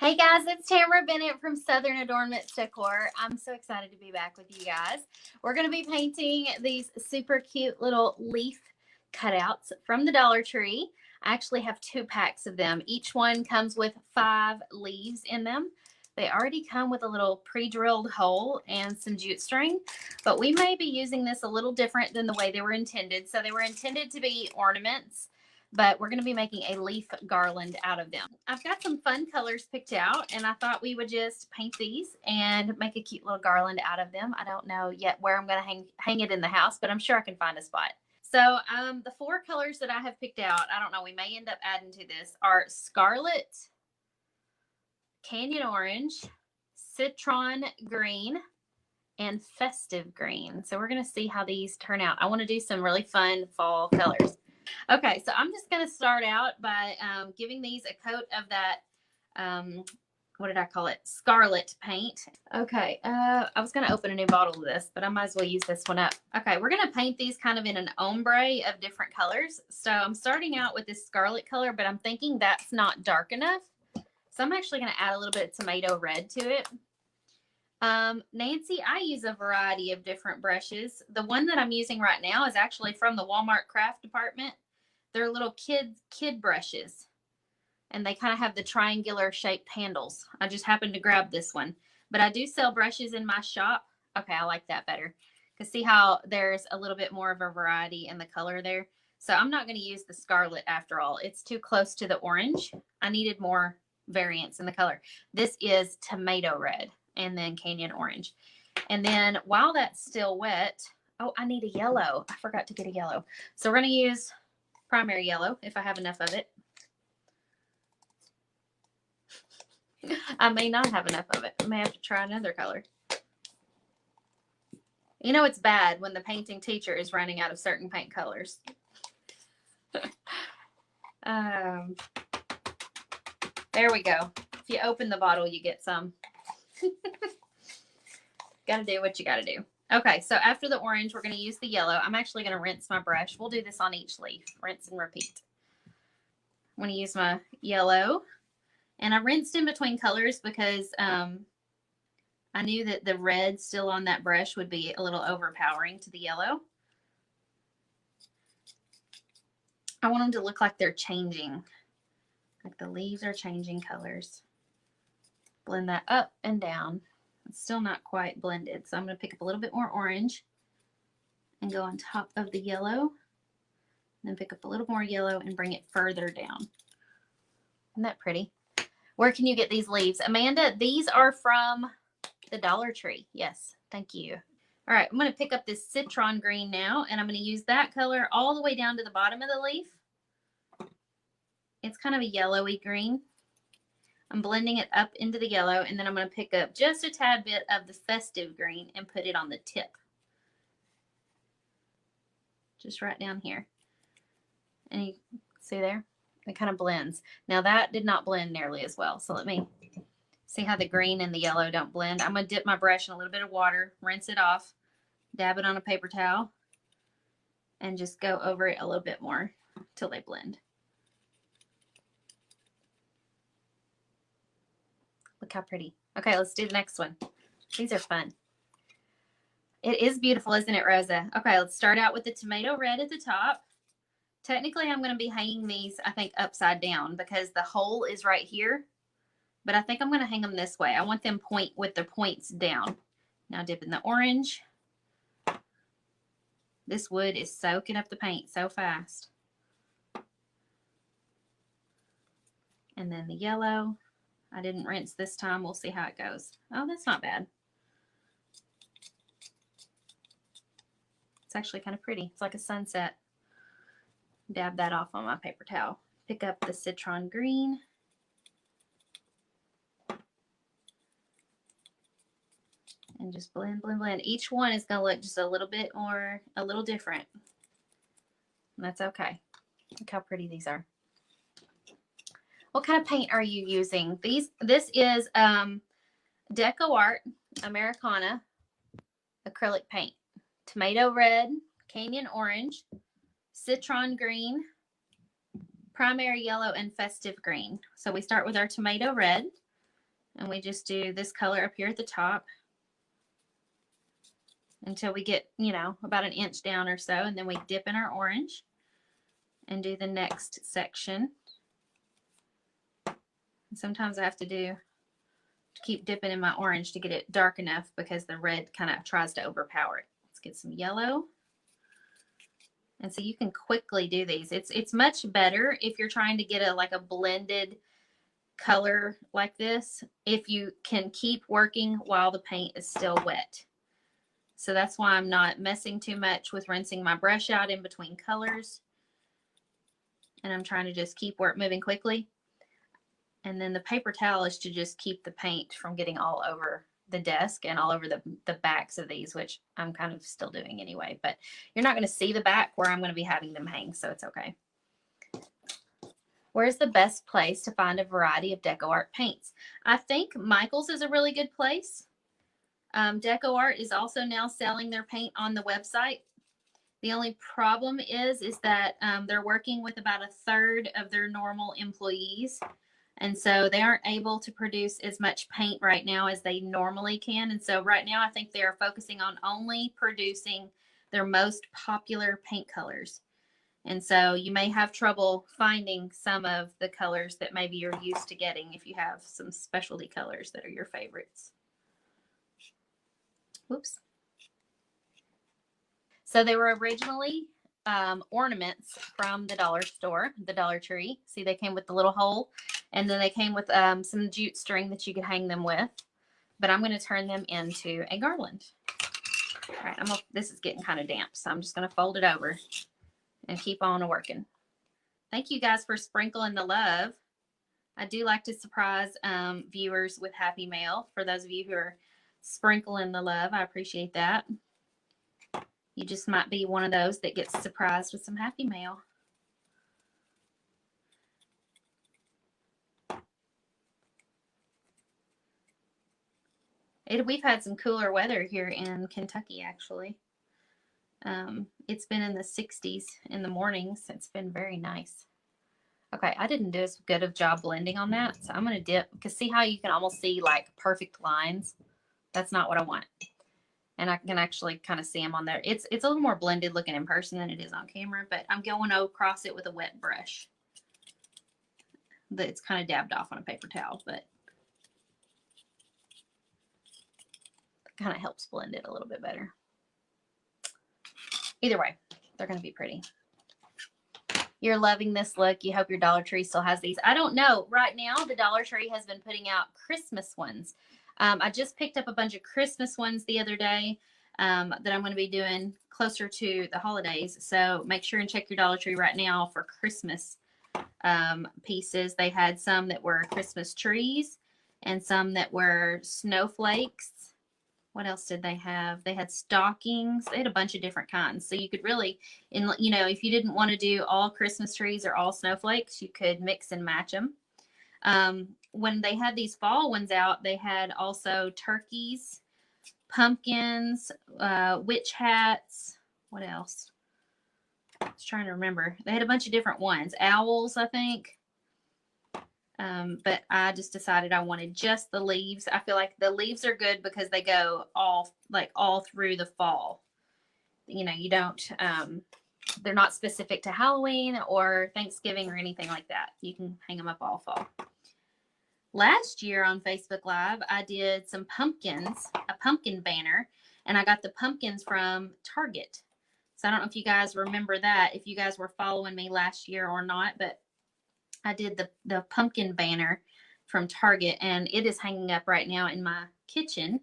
Hey guys, it's Tamara Bennett from Adoornments Decor. I'm so excited to be back with you guys. We're going to be painting these super cute little leaf cutouts from the Dollar Tree. I actually have 2 packs of them. Each one comes with 5 leaves in them. They already come with a little pre-drilled hole and some jute string, but we may be using this a little different than the way they were intended. So they were intended to be ornaments, but we're going to be making a leaf garland out of them. I've got some fun colors picked out, and I thought we would just paint these and make a cute little garland out of them. I don't know yet where I'm going to hang it in the house, but I'm sure I can find a spot. So the 4 colors that I have picked out, I don't know, we may end up adding to this, are Scarlet, Canyon Orange, Citron Green, and Festive Green. So we're going to see how these turn out. I want to do some really fun fall colors. Okay, so I'm just going to start out by giving these a coat of that, what did I call it? Scarlet paint. Okay, I was going to open a new bottle of this, but I might as well use this one up. Okay, we're going to paint these kind of in an ombre of different colors. So I'm starting out with this scarlet color, but I'm thinking that's not dark enough. So I'm actually going to add a little bit of tomato red to it. Nancy, I use a variety of different brushes. The one that I'm using right now is actually from the Walmart craft department. They're little kid brushes, and they kind of have the triangular shaped handles. I just happened to grab this one, but I do sell brushes in my shop. Okay, I like that better, because see how there's a little bit more of a variety in the color there. So I'm not going to use the scarlet after all. It's too close to the orange. I needed more variance in the color. This is tomato red and then canyon orange. And then while that's still wet, oh, I need a yellow. I forgot to get a yellow. So we're going to use primary yellow if I have enough of it. I may not have enough of it. I may have to try another color. You know, it's bad when the painting teacher is running out of certain paint colors. There we go. If you open the bottle, you get some. Got to do what you got to do. Okay, so after the orange, we're going to use the yellow. I'm actually going to rinse my brush. We'll do this on each leaf. Rinse and repeat. I'm going to use my yellow. And I rinsed in between colors because I knew that the red still on that brush would be a little overpowering to the yellow. I want them to look like they're changing. Like the leaves are changing colors. Blend that up and down. It's still not quite blended, so I'm going to pick up a little bit more orange and go on top of the yellow. And then pick up a little more yellow and bring it further down. Isn't that pretty? Where can you get these leaves? Amanda, these are from the Dollar Tree. Yes, thank you. All right, I'm going to pick up this citron green now, and I'm going to use that color all the way down to the bottom of the leaf. It's kind of a yellowy green. I'm blending it up into the yellow, and then I'm going to pick up just a tad bit of the festive green and put it on the tip. Just right down here. And you see there? It kind of blends. Now that did not blend nearly as well. So let me see how the green and the yellow don't blend. I'm going to dip my brush in a little bit of water, rinse it off, dab it on a paper towel, and just go over it a little bit more till they blend. Look how pretty. Okay, let's do the next one. These are fun. It is beautiful, isn't it, Rosa? Okay, let's start out with the tomato red at the top. Technically, I'm going to be hanging these, I think, upside down because the hole is right here. But I think I'm going to hang them this way. I want them point with the points down. Now dip in the orange. This wood is soaking up the paint so fast. And then the yellow. I didn't rinse this time. We'll see how it goes. Oh, that's not bad. It's actually kind of pretty. It's like a sunset. Dab that off on my paper towel. Pick up the citron green. And just blend, blend, blend. Each one is going to look just a little bit more, a little different. And that's okay. Look how pretty these are. What kind of paint are you using? This is Decor Americana acrylic paint. Tomato red, canyon orange, citron green, primary yellow, and festive green. So we start with our tomato red. And we just do this color up here at the top until we get, you know, about an inch down or so. And then we dip in our orange and do the next section. And sometimes I have to keep dipping in my orange to get it dark enough because the red kind of tries to overpower it. Let's get some yellow. And so you can quickly do these. It's much better if you're trying to get a blended color like this, if you can keep working while the paint is still wet. So that's why I'm not messing too much with rinsing my brush out in between colors. And I'm trying to just keep work moving quickly. And then the paper towel is to just keep the paint from getting all over the desk and all over the backs of these, which I'm kind of still doing anyway. But you're not going to see the back where I'm going to be having them hang, so it's okay. Where's the best place to find a variety of Deco Art paints? I think Michael's is a really good place. Deco Art is also now selling their paint on the website. The only problem is that they're working with about a third of their normal employees. And so they aren't able to produce as much paint right now as they normally can. And so right now I think they are focusing on only producing their most popular paint colors. And so you may have trouble finding some of the colors that maybe you're used to getting if you have some specialty colors that are your favorites. Whoops. So they were originally ornaments from the dollar store, the Dollar Tree. See, they came with the little hole, and then they came with some jute string that you could hang them with. But I'm going to turn them into a garland. All right, this is getting kind of damp, so I'm just going to fold it over and keep on working. Thank you guys for sprinkling the love. I do like to surprise viewers with happy mail. For those of you who are sprinkling the love, I appreciate that. You just might be one of those that gets surprised with some happy mail. We've had some cooler weather here in Kentucky, actually. It's been in the 60s in the mornings. It's been very nice. Okay, I didn't do as good of a job blending on that, so I'm going to dip, because see how you can almost see like perfect lines? That's not what I want. And I can actually kind of see them on there. It's a little more blended looking in person than it is on camera, but I'm going across it with a wet brush. It's kind of dabbed off on a paper towel, but it kind of helps blend it a little bit better. Either way, they're going to be pretty. You're loving this look. You hope your Dollar Tree still has these. I don't know. Right now, the Dollar Tree has been putting out Christmas ones. I just picked up a bunch of Christmas ones the other day that I'm going to be doing closer to the holidays. So make sure and check your Dollar Tree right now for Christmas pieces. They had some that were Christmas trees and some that were snowflakes. What else did they have? They had stockings. They had a bunch of different kinds. So you could really, if you didn't want to do all Christmas trees or all snowflakes, you could mix and match them. When they had these fall ones out, they had also turkeys, pumpkins, witch hats. What else? I was trying to remember. They had a bunch of different ones. Owls, I think. But I just decided I wanted just the leaves. I feel like the leaves are good because they go all through the fall. You don't, they're not specific to Halloween or Thanksgiving or anything like that. You can hang them up all fall. Last year on Facebook Live, I did some pumpkins, a pumpkin banner, and I got the pumpkins from Target. So I don't know if you guys remember that, if you guys were following me last year or not, but I did the pumpkin banner from Target, and it is hanging up right now in my kitchen.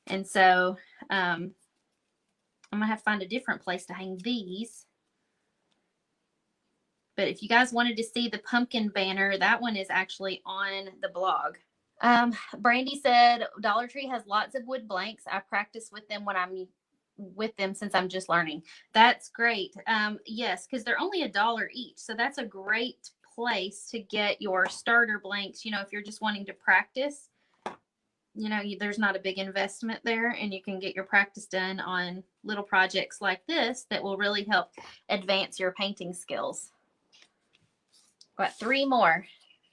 And so I'm going to have to find a different place to hang these. But if you guys wanted to see the pumpkin banner, that one is actually on the blog. Brandy said, Dollar Tree has lots of wood blanks. I practice with them when I'm with them since I'm just learning. That's great. Yes, because they're only $1 each. So that's a great place to get your starter blanks. If you're just wanting to practice, there's not a big investment there, and you can get your practice done on little projects like this that will really help advance your painting skills. Got 3 more,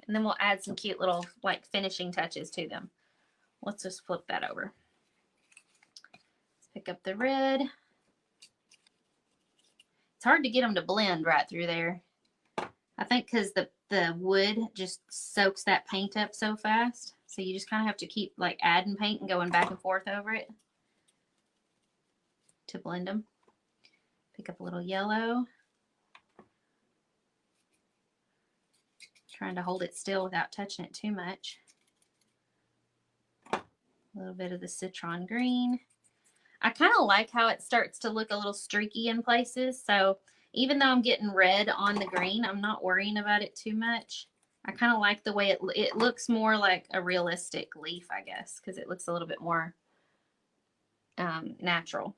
And then we'll add some cute little like finishing touches to them. Let's just flip that over. Let's pick up the red. It's hard to get them to blend right through there. I think because the wood just soaks that paint up so fast. So you just kind of have to keep like adding paint and going back and forth over it to blend them. Pick up a little yellow. Trying to hold it still without touching it too much. A little bit of the citron green. I kind of like how it starts to look a little streaky in places. So even though I'm getting red on the green, I'm not worrying about it too much. I kind of like the way it looks more like a realistic leaf, I guess, because it looks a little bit more natural.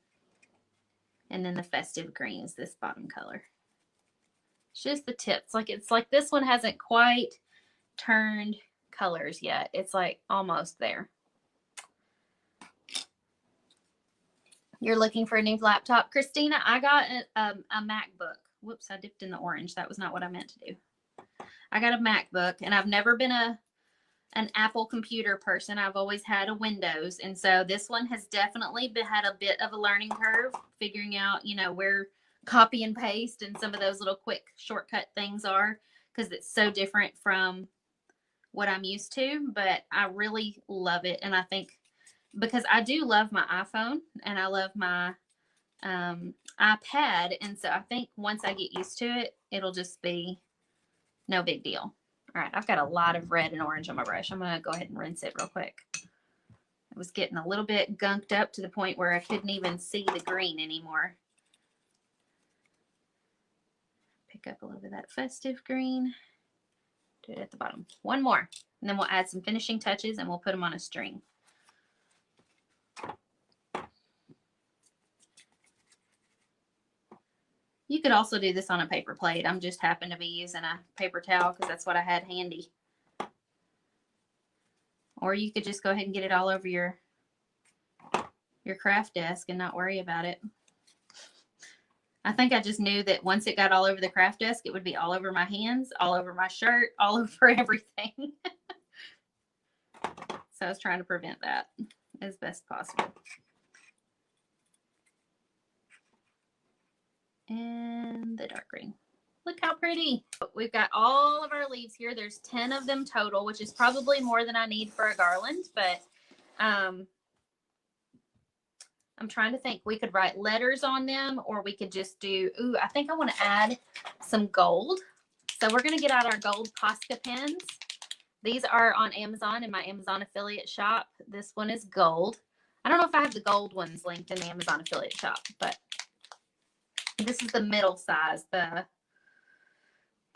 And then the festive green is this bottom color. It's just the tips. It's like this one hasn't quite turned colors yet. It's like almost there. You're looking for a new laptop. Christina, I got a MacBook. Whoops, I dipped in the orange. That was not what I meant to do. I got a MacBook, and I've never been an Apple computer person. I've always had a Windows. And so this one has definitely had a bit of a learning curve, figuring out, you know, where copy and paste and some of those little quick shortcut things are, because it's so different from what I'm used to. But I really love it. And I think because I do love my iPhone and I love my iPad. And so I think once I get used to it, it'll just be no big deal. All right, I've got a lot of red and orange on my brush. I'm going to go ahead and rinse it real quick. It was getting a little bit gunked up to the point where I couldn't even see the green anymore. Pick up a little bit of that festive green. Do it at the bottom. One more. And then we'll add some finishing touches and we'll put them on a string. You could also do this on a paper plate. I'm just happen to be using a paper towel because that's what I had handy. Or you could just go ahead and get it all over your craft desk and not worry about it. I think I just knew that once it got all over the craft desk, it would be all over my hands, all over my shirt, all over everything. So I was trying to prevent that as best possible. And the dark green. Look how pretty. We've got all of our leaves here. There's 10 of them total, which is probably more than I need for a garland, but I'm trying to think. We could write letters on them, or we could just do, ooh, I think I want to add some gold. So we're going to get out our gold Posca pens. These are on Amazon in my Amazon affiliate shop. This one is gold. I don't know if I have the gold ones linked in the Amazon affiliate shop, but this is the middle size, the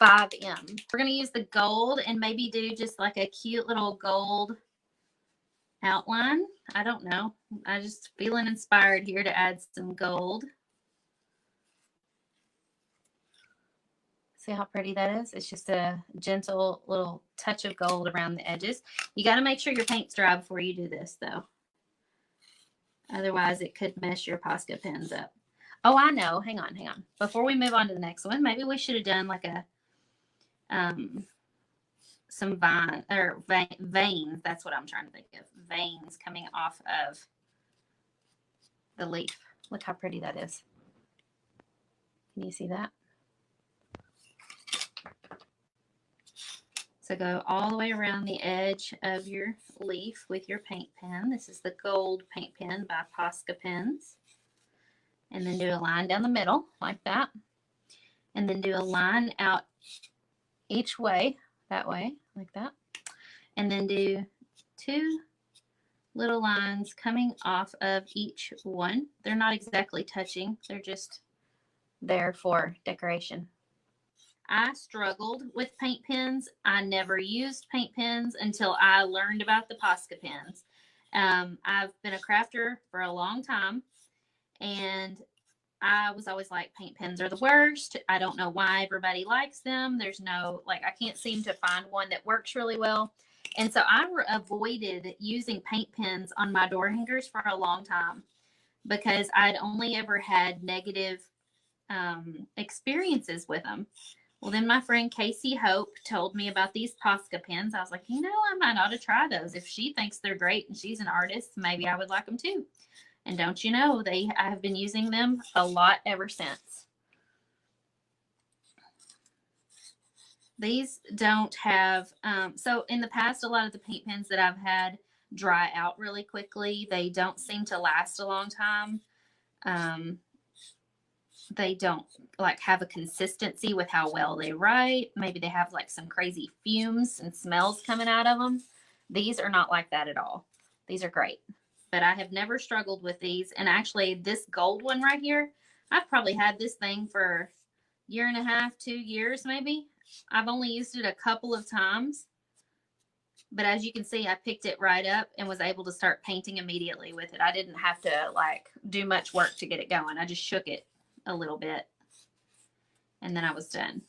5M. We're going to use the gold and maybe do just like a cute little gold outline. I don't know. I'm just feeling inspired here to add some gold. See how pretty that is? It's just a gentle little touch of gold around the edges. You got to make sure your paint's dry before you do this, though. Otherwise, it could mess your Posca pens up. Oh, I know. Hang on. Before we move on to the next one, maybe we should have done like a some veins. That's what I'm trying to think of. Veins coming off of the leaf. Look how pretty that is. Can you see that? So go all the way around the edge of your leaf with your paint pen. This is the gold paint pen by Posca Pens. And then do a line down the middle like that. And then do a line out each way, that way, like that. And then do 2 little lines coming off of each one. They're not exactly touching. They're just there for decoration. I struggled with paint pens. I never used paint pens until I learned about the Posca pens. I've been a crafter for a long time. And I was always like, paint pens are the worst. I don't know why everybody likes them. There's no, like, I can't seem to find one that works really well. And so I avoided using paint pens on my door hangers for a long time because I'd only ever had negative experiences with them. Well, then my friend Casey Hope told me about these Posca pens. I was like, I might ought to try those. If she thinks they're great and she's an artist, maybe I would like them too. And don't you know, I have been using them a lot ever since. These don't have, so in the past, a lot of the paint pens that I've had dry out really quickly. They don't seem to last a long time. They don't like have a consistency with how well they write. Maybe they have like some crazy fumes and smells coming out of them. These are not like that at all. These are great. But I have never struggled with these. And actually this gold one right here, I've probably had this thing for a year and a half, 2 years maybe. I've only used it a couple of times. But as you can see, I picked it right up and was able to start painting immediately with it. I didn't have to like do much work to get it going. I just shook it a little bit and then I was done.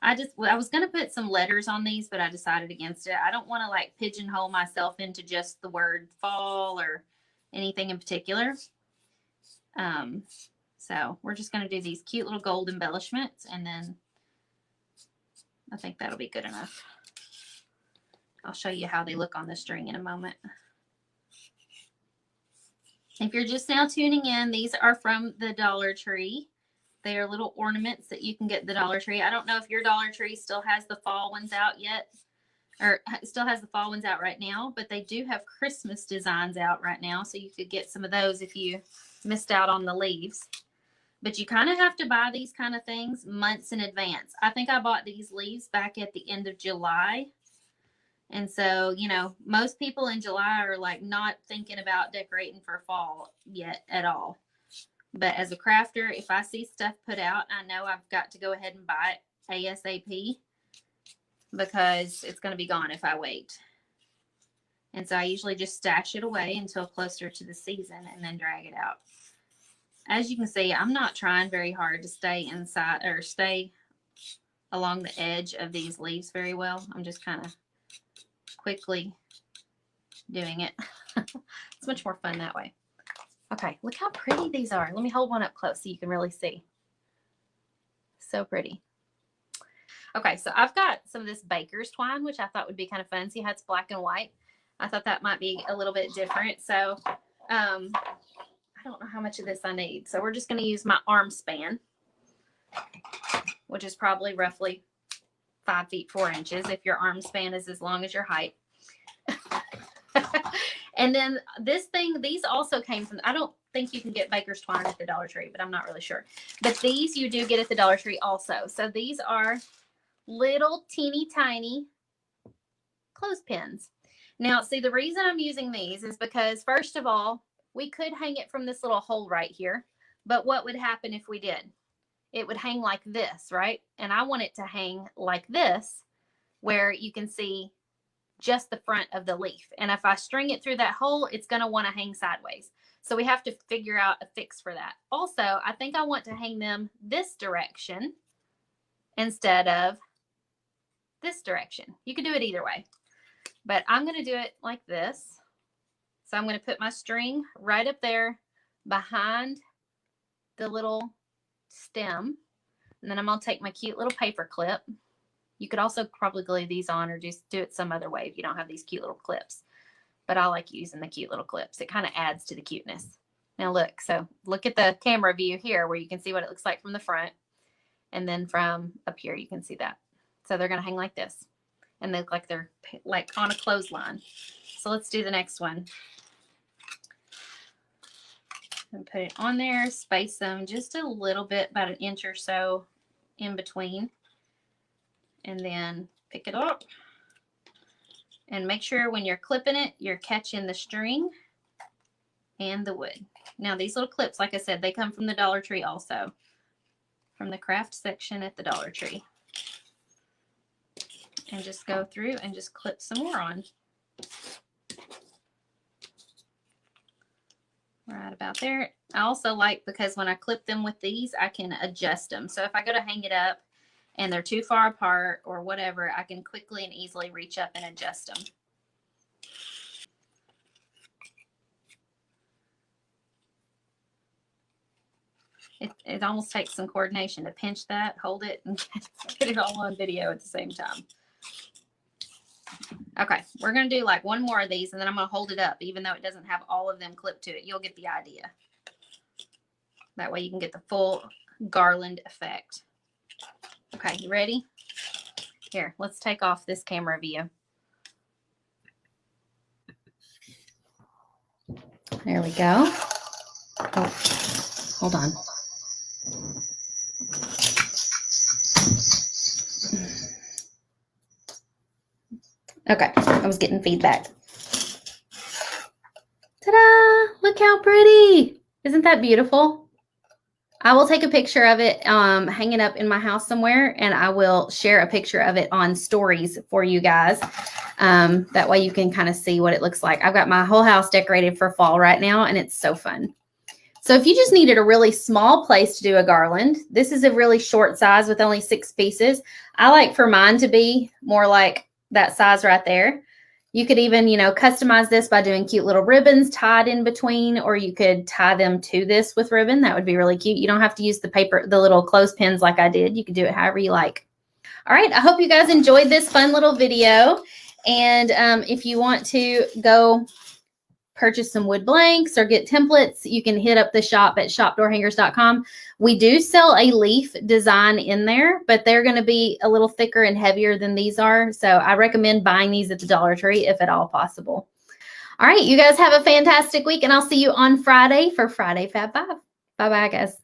I was going to put some letters on these, but I decided against it. I don't want to like pigeonhole myself into just the word fall or anything in particular. So we're just going to do these cute little gold embellishments, and then I think that'll be good enough. I'll show you how they look on the string in a moment. If you're just now tuning in, these are from the Dollar Tree. They are little ornaments that you can get at the Dollar Tree. I don't know if your Dollar Tree still has the fall ones out yet, or still has the fall ones out right now, but they do have Christmas designs out right now, so you could get some of those if you missed out on the leaves. But you kind of have to buy these kind of things months in advance. I think I bought these leaves back at the end of July. And so, most people in July are like not thinking about decorating for fall yet at all. But as a crafter, if I see stuff put out, I know I've got to go ahead and buy it ASAP because it's going to be gone if I wait. And so I usually just stash it away until closer to the season and then drag it out. As you can see, I'm not trying very hard to stay inside or stay along the edge of these leaves very well. I'm just kind of quickly doing it. It's much more fun that way. Okay, look how pretty these are. Let me hold one up close so you can really see. So pretty. Okay, so I've got some of this baker's twine, which I thought would be kind of fun. See how it's black and white? I thought that might be a little bit different. So I don't know how much of this I need. So we're just going to use my arm span, which is probably roughly 5 feet 4 inches if your arm span is as long as your height. And then this thing, these also came from, I don't think you can get baker's twine at the Dollar Tree, but I'm not really sure. But these you do get at the Dollar Tree also. So these are little teeny tiny clothespins. Now, see, the reason I'm using these is because, first of all, we could hang it from this little hole right here. But what would happen if we did? It would hang like this, right? And I want it to hang like this, where you can see just the front of the leaf. And if I string it through that hole, it's going to want to hang sideways. So we have to figure out a fix for that. Also, I think I want to hang them this direction instead of this direction. You can do it either way, but I'm going to do it like this. So I'm going to put my string right up there behind the little stem. And then I'm going to take my cute little paper clip. You could also probably glue these on or just do it some other way if you don't have these cute little clips. But I like using the cute little clips. It kind of adds to the cuteness. Now look, so look at the camera view here where you can see what it looks like from the front. And then from up here, you can see that. So they're going to hang like this. And they look like they're like on a clothesline. So let's do the next one. And put it on there, space them just a little bit, about 1 inch or so in between. And then pick it up and make sure when you're clipping it, you're catching the string and the wood. Now these little clips, like I said, they come from the Dollar Tree also, from the craft section at the Dollar Tree. And just go through and just clip some more on. Right about there. I also like, because when I clip them with these, I can adjust them. So if I go to hang it up and they're too far apart or whatever, I can quickly and easily reach up and adjust them. It almost takes some coordination to pinch that, hold it, and get it all on video at the same time. Okay, we're going to do like one more of these, and then I'm going to hold it up, even though it doesn't have all of them clipped to it. You'll get the idea. That way you can get the full garland effect. Okay, you ready? Here, let's take off this camera view. There we go. Oh, hold on. Okay, I was getting feedback. Ta-da! Look how pretty. Isn't that beautiful? I will take a picture of it, hang it up in my house somewhere, and I will share a picture of it on stories for you guys. That way you can kind of see what it looks like. I've got my whole house decorated for fall right now, and it's so fun. So if you just needed a really small place to do a garland, this is a really short size with only 6 pieces. I like for mine to be more like that size right there. You could even, you know, customize this by doing cute little ribbons tied in between, or you could tie them to this with ribbon. That would be really cute. You don't have to use the paper, the little clothespins like I did. You can do it however you like. All right. I hope you guys enjoyed this fun little video. And if you want to go purchase some wood blanks or get templates, you can hit up the shop at shopdoorhangers.com. We do sell a leaf design in there, but they're going to be a little thicker and heavier than these are. So I recommend buying these at the Dollar Tree if at all possible. All right, you guys have a fantastic week, and I'll see you on Friday for Friday Fab 5. Bye-bye, guys.